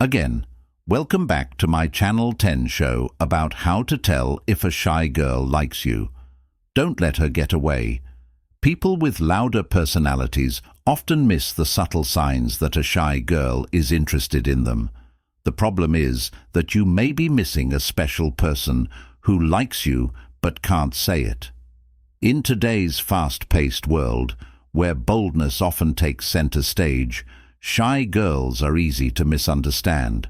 Again, welcome back to my Channel 10 show about how to tell if a shy girl likes you. Don't let her get away. People with louder personalities often miss the subtle signs that a shy girl is interested in them. The problem is that you may be missing a special person who likes you but can't say it. In today's fast-paced world, where boldness often takes center stage, shy girls are easy to misunderstand.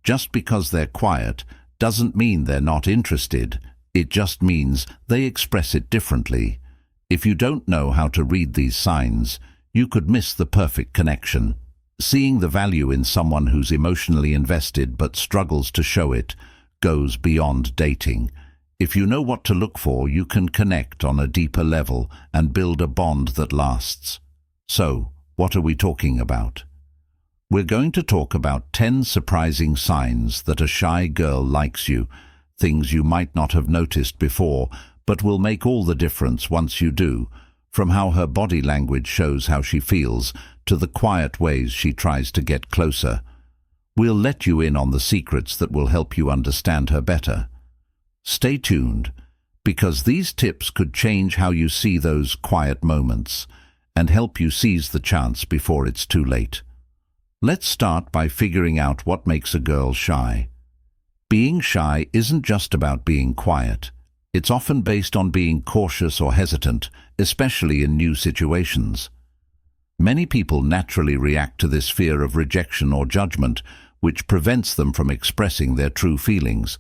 Just because they're quiet doesn't mean they're not interested. It just means they express it differently. If you don't know how to read these signs, you could miss the perfect connection. Seeing the value in someone who's emotionally invested but struggles to show it goes beyond dating. If you know what to look for, you can connect on a deeper level and build a bond that lasts. So, what are we talking about? We're going to talk about 10 surprising signs that a shy girl likes you, things you might not have noticed before, but will make all the difference once you do, from how her body language shows how she feels to the quiet ways she tries to get closer. We'll let you in on the secrets that will help you understand her better. Stay tuned, because these tips could change how you see those quiet moments and help you seize the chance before it's too late. Let's start by figuring out what makes a girl shy. Being shy isn't just about being quiet. It's often based on being cautious or hesitant, especially in new situations. Many people naturally react to this fear of rejection or judgment, which prevents them from expressing their true feelings.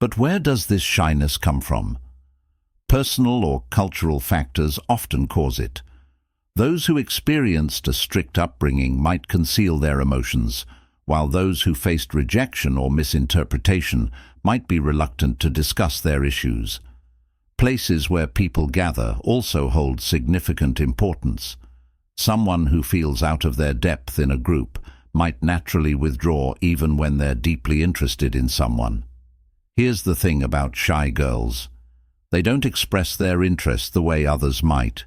But where does this shyness come from? Personal or cultural factors often cause it. Those who experienced a strict upbringing might conceal their emotions, while those who faced rejection or misinterpretation might be reluctant to discuss their issues. Places where people gather also hold significant importance. Someone who feels out of their depth in a group might naturally withdraw even when they're deeply interested in someone. Here's the thing about shy girls. They don't express their interest the way others might.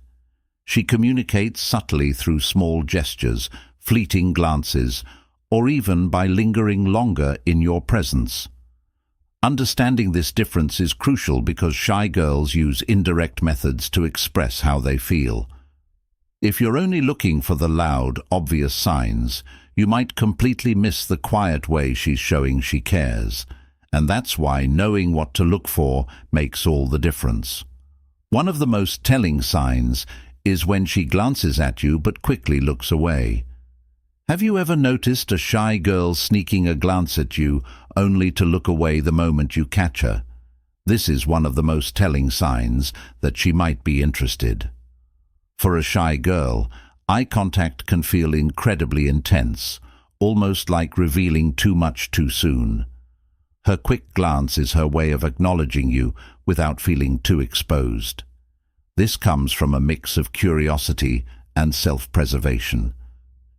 She communicates subtly through small gestures, fleeting glances, or even by lingering longer in your presence. Understanding this difference is crucial because shy girls use indirect methods to express how they feel. If you're only looking for the loud, obvious signs, you might completely miss the quiet way she's showing she cares. And that's why knowing what to look for makes all the difference. One of the most telling signs is when she glances at you but quickly looks away. Have you ever noticed a shy girl sneaking a glance at you only to look away the moment you catch her? This is one of the most telling signs that she might be interested. For a shy girl, eye contact can feel incredibly intense, almost like revealing too much too soon. Her quick glance is her way of acknowledging you without feeling too exposed. This comes from a mix of curiosity and self-preservation.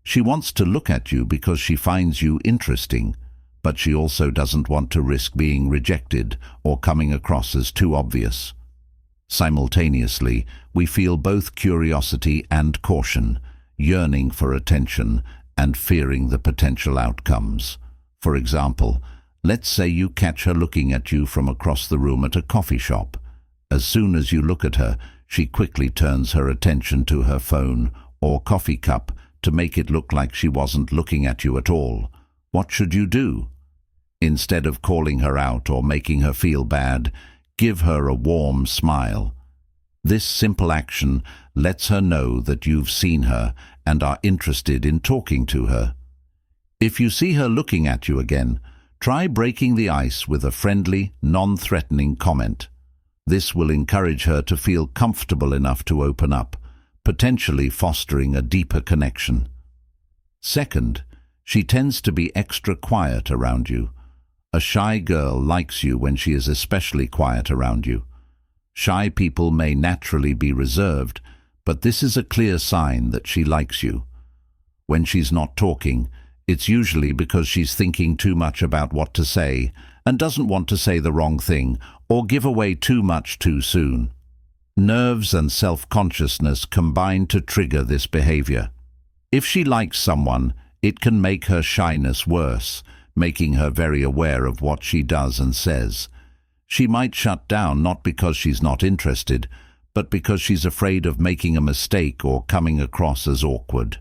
She wants to look at you because she finds you interesting, but she also doesn't want to risk being rejected or coming across as too obvious. Simultaneously, we feel both curiosity and caution, yearning for attention and fearing the potential outcomes. For example, let's say you catch her looking at you from across the room at a coffee shop. As soon as you look at her, she quickly turns her attention to her phone or coffee cup to make it look like she wasn't looking at you at all. What should you do? Instead of calling her out or making her feel bad, give her a warm smile. This simple action lets her know that you've seen her and are interested in talking to her. If you see her looking at you again, try breaking the ice with a friendly, non-threatening comment. This will encourage her to feel comfortable enough to open up, potentially fostering a deeper connection. Second, she tends to be extra quiet around you. A shy girl likes you when she is especially quiet around you. Shy people may naturally be reserved, but this is a clear sign that she likes you. When she's not talking, it's usually because she's thinking too much about what to say and doesn't want to say the wrong thing or give away too much too soon. Nerves and self-consciousness combine to trigger this behavior. If she likes someone, it can make her shyness worse, making her very aware of what she does and says. She might shut down not because she's not interested, but because she's afraid of making a mistake or coming across as awkward.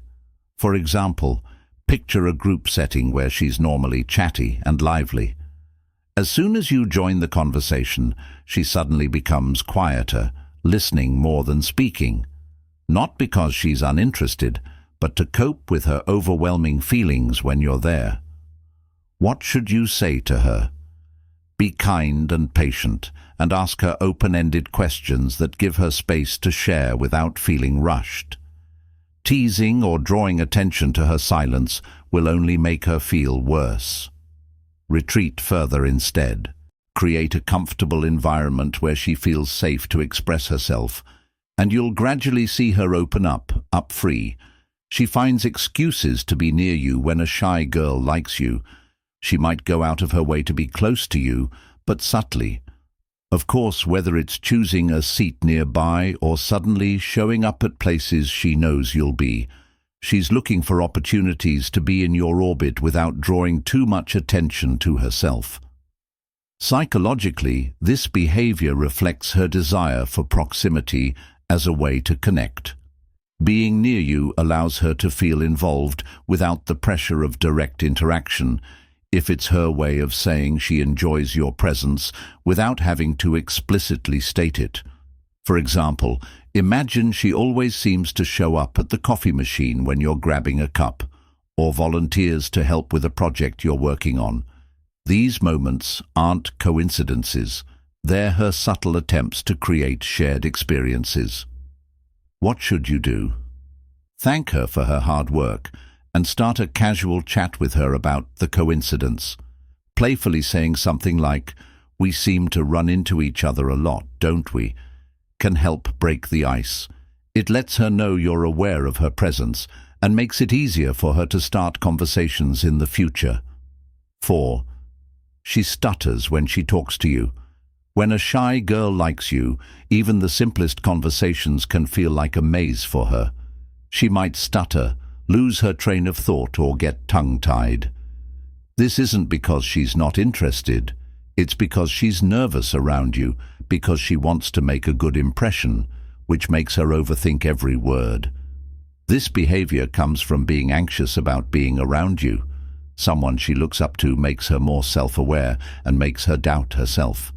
For example, picture a group setting where she's normally chatty and lively. As soon as you join the conversation, she suddenly becomes quieter, listening more than speaking. Not because she's uninterested, but to cope with her overwhelming feelings when you're there. What should you say to her? Be kind and patient, and ask her open-ended questions that give her space to share without feeling rushed. Teasing or drawing attention to her silence will only make her feel worse. Retreat further instead. Create a comfortable environment where she feels safe to express herself, and you'll gradually see her open up free. She finds excuses to be near you when a shy girl likes you. She might go out of her way to be close to you, but subtly. Of course, whether it's choosing a seat nearby or suddenly showing up at places she knows you'll be, she's looking for opportunities to be in your orbit without drawing too much attention to herself. Psychologically, this behavior reflects her desire for proximity as a way to connect. Being near you allows her to feel involved without the pressure of direct interaction, if it's her way of saying she enjoys your presence without having to explicitly state it. For example, imagine she always seems to show up at the coffee machine when you're grabbing a cup, or volunteers to help with a project you're working on. These moments aren't coincidences. They're her subtle attempts to create shared experiences. What should you do? Thank her for her hard work and start a casual chat with her about the coincidence. Playfully saying something like, "We seem to run into each other a lot, don't we?" can help break the ice. It lets her know you're aware of her presence and makes it easier for her to start conversations in the future. 4. She stutters when she talks to you. When a shy girl likes you, even the simplest conversations can feel like a maze for her. She might stutter, lose her train of thought, or get tongue-tied. This isn't because she's not interested. It's because she's nervous around you, because she wants to make a good impression, which makes her overthink every word. This behavior comes from being anxious about being around you. Someone she looks up to makes her more self-aware and makes her doubt herself.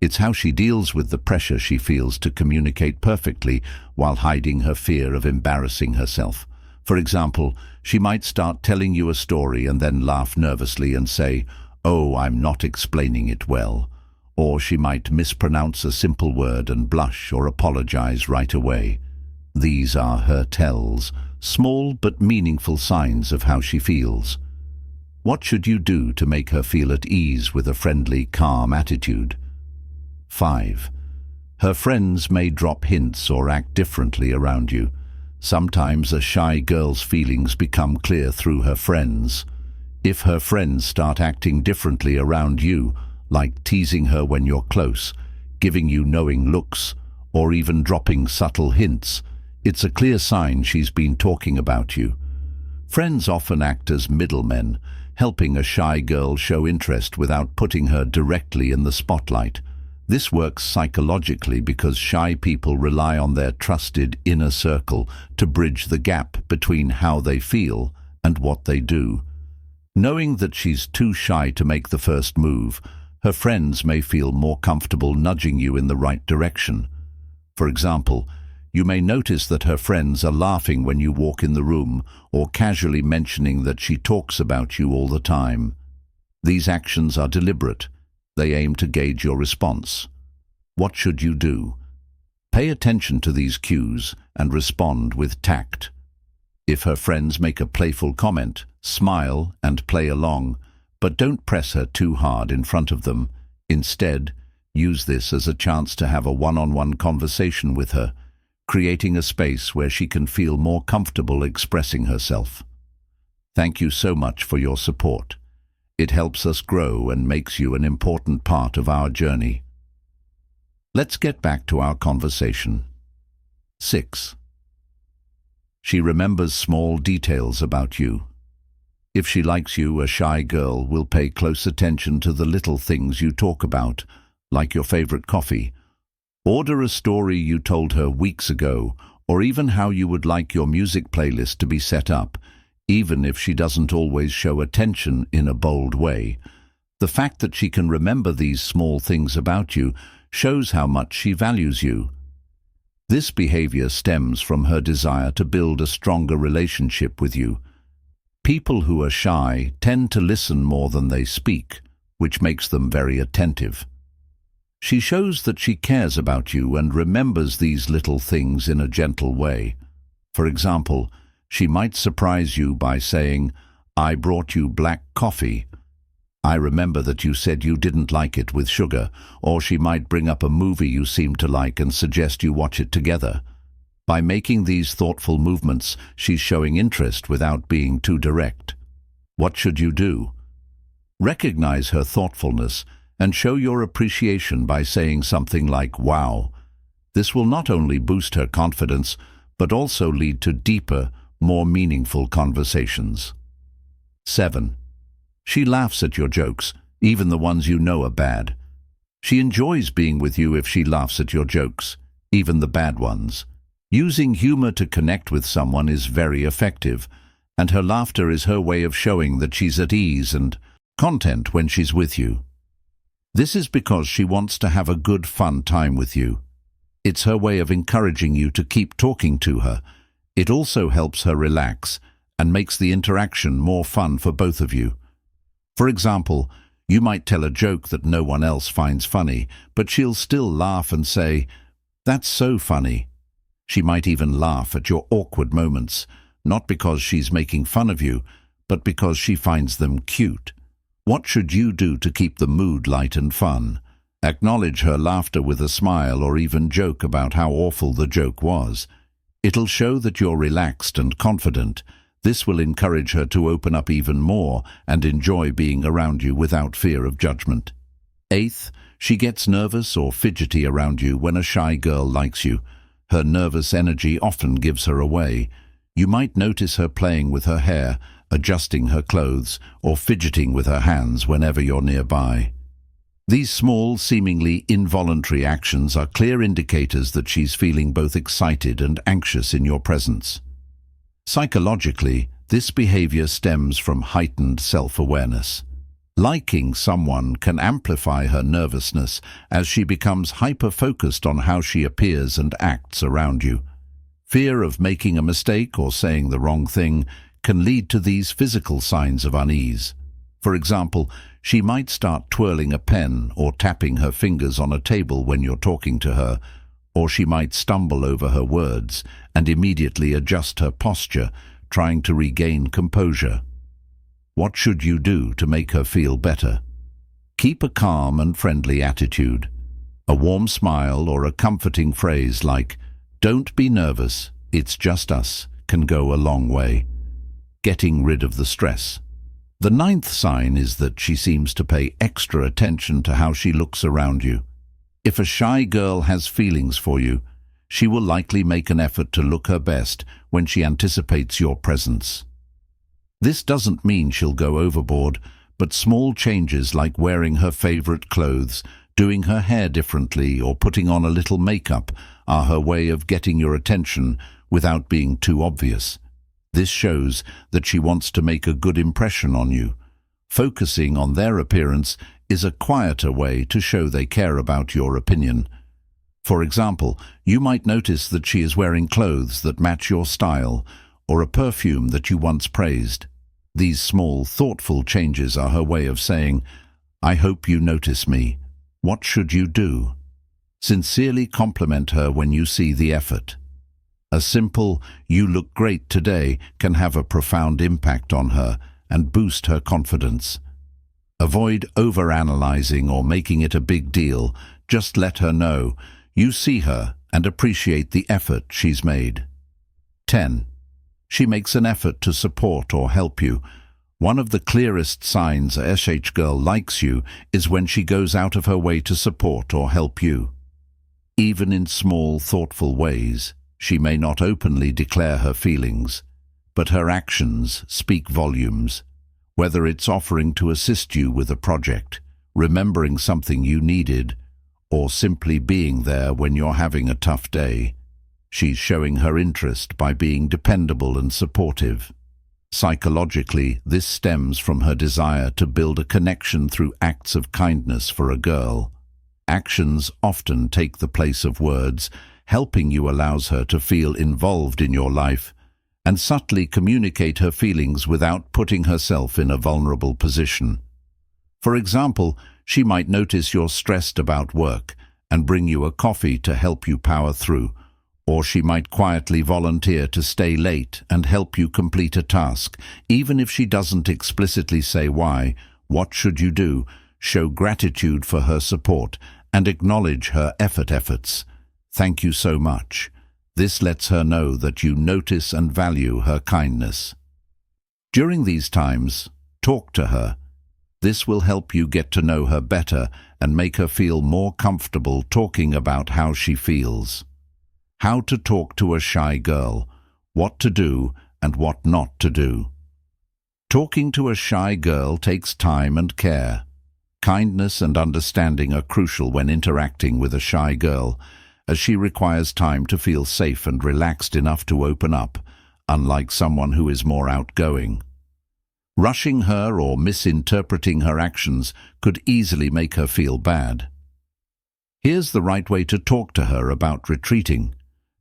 It's how she deals with the pressure she feels to communicate perfectly while hiding her fear of embarrassing herself. For example, she might start telling you a story and then laugh nervously and say, "Oh, I'm not explaining it well." Or she might mispronounce a simple word and blush or apologize right away. These are her tells, small but meaningful signs of how she feels. What should you do to make her feel at ease with a friendly, calm attitude? 5. Her friends may drop hints or act differently around you. Sometimes a shy girl's feelings become clear through her friends. If her friends start acting differently around you, like teasing her when you're close, giving you knowing looks, or even dropping subtle hints, it's a clear sign she's been talking about you. Friends often act as middlemen, helping a shy girl show interest without putting her directly in the spotlight. This works psychologically because shy people rely on their trusted inner circle to bridge the gap between how they feel and what they do. Knowing that she's too shy to make the first move, her friends may feel more comfortable nudging you in the right direction. For example, you may notice that her friends are laughing when you walk in the room or casually mentioning that she talks about you all the time. These actions are deliberate. They aim to gauge your response. What should you do? Pay attention to these cues and respond with tact. If her friends make a playful comment, smile and play along, but don't press her too hard in front of them. Instead, use this as a chance to have a one-on-one conversation with her, creating a space where she can feel more comfortable expressing herself. Thank you so much for your support. It helps us grow and makes you an important part of our journey. Let's get back to our conversation. 6. She remembers small details about you. If she likes you, a shy girl will pay close attention to the little things you talk about, like your favorite coffee. Order a story you told her weeks ago, or even how you would like your music playlist to be set up, even if she doesn't always show attention in a bold way. The fact that she can remember these small things about you shows how much she values you. This behavior stems from her desire to build a stronger relationship with you. People who are shy tend to listen more than they speak, which makes them very attentive. She shows that she cares about you and remembers these little things in a gentle way. For example, she might surprise you by saying, "I brought you black coffee. I remember that you said you didn't like it with sugar," or she might bring up a movie you seem to like and suggest you watch it together. By making these thoughtful movements, she's showing interest without being too direct. What should you do? Recognize her thoughtfulness and show your appreciation by saying something like, "Wow." This will not only boost her confidence, but also lead to deeper, more meaningful conversations. 7. She laughs at your jokes, even the ones you know are bad. She enjoys being with you if she laughs at your jokes, even the bad ones. Using humor to connect with someone is very effective, and her laughter is her way of showing that she's at ease and content when she's with you. This is because she wants to have a good, fun time with you. It's her way of encouraging you to keep talking to her. It also helps her relax and makes the interaction more fun for both of you. For example, you might tell a joke that no one else finds funny, but she'll still laugh and say, "That's so funny." She might even laugh at your awkward moments, not because she's making fun of you, but because she finds them cute. What should you do to keep the mood light and fun? Acknowledge her laughter with a smile or even joke about how awful the joke was. It'll show that you're relaxed and confident. This will encourage her to open up even more and enjoy being around you without fear of judgment. 8. She gets nervous or fidgety around you when a shy girl likes you. Her nervous energy often gives her away. You might notice her playing with her hair, adjusting her clothes, or fidgeting with her hands whenever you're nearby. These small, seemingly involuntary actions are clear indicators that she's feeling both excited and anxious in your presence. Psychologically, this behavior stems from heightened self-awareness. Liking someone can amplify her nervousness as she becomes hyper-focused on how she appears and acts around you. Fear of making a mistake or saying the wrong thing can lead to these physical signs of unease. For example, she might start twirling a pen or tapping her fingers on a table when you're talking to her, or she might stumble over her words and immediately adjust her posture, trying to regain composure. What should you do to make her feel better? Keep a calm and friendly attitude. A warm smile or a comforting phrase like, "Don't be nervous, it's just us," can go a long way. Getting rid of the stress. The 9th sign is that she seems to pay extra attention to how she looks around you. If a shy girl has feelings for you, she will likely make an effort to look her best when she anticipates your presence. This doesn't mean she'll go overboard, but small changes like wearing her favorite clothes, doing her hair differently, or putting on a little makeup are her way of getting your attention without being too obvious. This shows that she wants to make a good impression on you. Focusing on their appearance is a quieter way to show they care about your opinion. For example, you might notice that she is wearing clothes that match your style, or a perfume that you once praised. These small, thoughtful changes are her way of saying, "I hope you notice me. What should you do?" Sincerely compliment her when you see the effort. A simple, "You look great today," can have a profound impact on her and boost her confidence. Avoid overanalyzing or making it a big deal. Just let her know you see her and appreciate the effort she's made. 10. She makes an effort to support or help you. One of the clearest signs a SH girl likes you is when she goes out of her way to support or help you. Even in small, thoughtful ways, she may not openly declare her feelings, but her actions speak volumes. whether it's offering to assist you with a project, remembering something you needed, or simply being there when you're having a tough day. She's showing her interest by being dependable and supportive. Psychologically, this stems from her desire to build a connection through acts of kindness for a girl. Actions often take the place of words. Helping you allows her to feel involved in your life and subtly communicate her feelings without putting herself in a vulnerable position. For example, she might notice you're stressed about work and bring you a coffee to help you power through, or she might quietly volunteer to stay late and help you complete a task. Even if she doesn't explicitly say why, what should you do? Show gratitude for her support and acknowledge her efforts. Thank you so much. This lets her know that you notice and value her kindness. During these times, talk to her. This will help you get to know her better and make her feel more comfortable talking about how she feels. How to talk to a shy girl, what to do and what not to do. Talking to a shy girl takes time and care. Kindness and understanding are crucial when interacting with a shy girl, as she requires time to feel safe and relaxed enough to open up, unlike someone who is more outgoing. Rushing her or misinterpreting her actions could easily make her feel bad. Here's the right way to talk to her about retreating.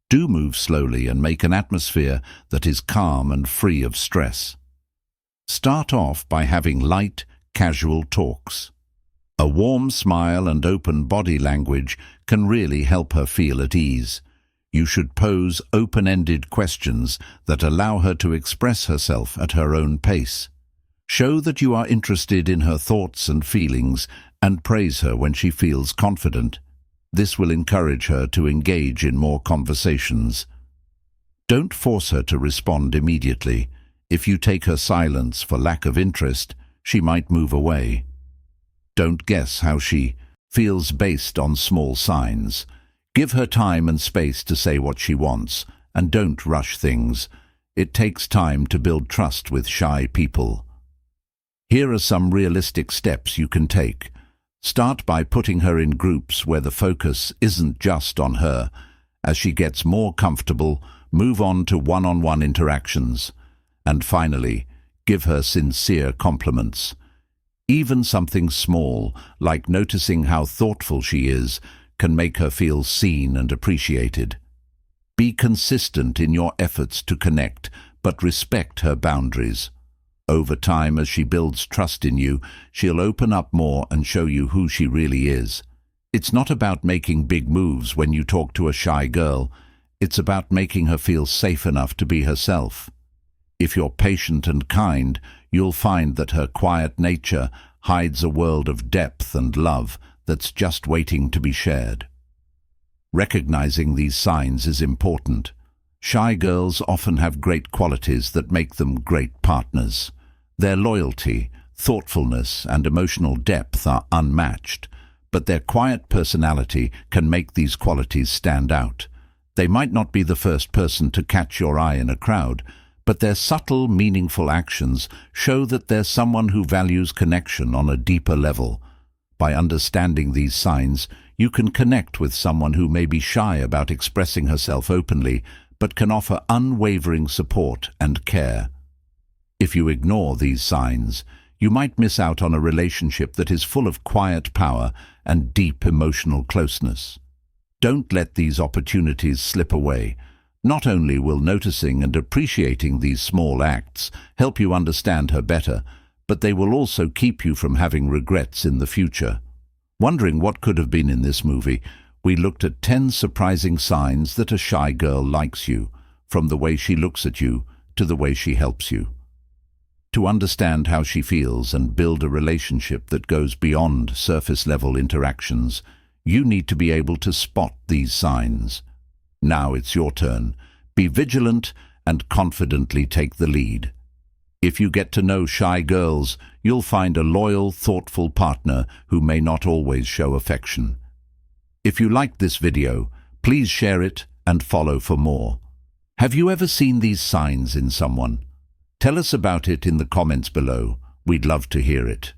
Do move slowly and make an atmosphere that is calm and free of stress. Start off by having light, casual talks. A warm smile and open body language can really help her feel at ease. You should pose open-ended questions that allow her to express herself at her own pace. Show that you are interested in her thoughts and feelings and praise her when she feels confident. This will encourage her to engage in more conversations. Don't force her to respond immediately. If you take her silence for lack of interest, she might move away. Don't guess how she feels based on small signs. Give her time and space to say what she wants, and don't rush things. It takes time to build trust with shy people. Here are some realistic steps you can take. Start by putting her in groups where the focus isn't just on her. As she gets more comfortable, move on to one-on-one interactions. And finally, give her sincere compliments. Even something small, like noticing how thoughtful she is, can make her feel seen and appreciated. Be consistent in your efforts to connect, but respect her boundaries. Over time, as she builds trust in you, she'll open up more and show you who she really is. It's not about making big moves when you talk to a shy girl. It's about making her feel safe enough to be herself. If you're patient and kind, you'll find that her quiet nature hides a world of depth and love that's just waiting to be shared. Recognizing these signs is important. Shy girls often have great qualities that make them great partners. Their loyalty, thoughtfulness, and emotional depth are unmatched, but their quiet personality can make these qualities stand out. They might not be the first person to catch your eye in a crowd, but their subtle, meaningful actions show that they're someone who values connection on a deeper level. By understanding these signs, you can connect with someone who may be shy about expressing herself openly, but can offer unwavering support and care. If you ignore these signs, you might miss out on a relationship that is full of quiet power and deep emotional closeness. Don't let these opportunities slip away. Not only will noticing and appreciating these small acts help you understand her better, but they will also keep you from having regrets in the future. Wondering what could have been in this movie, we looked at 10 surprising signs that a shy girl likes you, from the way she looks at you to the way she helps you. To understand how she feels and build a relationship that goes beyond surface-level interactions, you need to be able to spot these signs. Now it's your turn. Be vigilant and confidently take the lead. If you get to know shy girls, you'll find a loyal, thoughtful partner who may not always show affection. If you liked this video, please share it and follow for more. Have you ever seen these signs in someone? Tell us about it in the comments below. We'd love to hear it.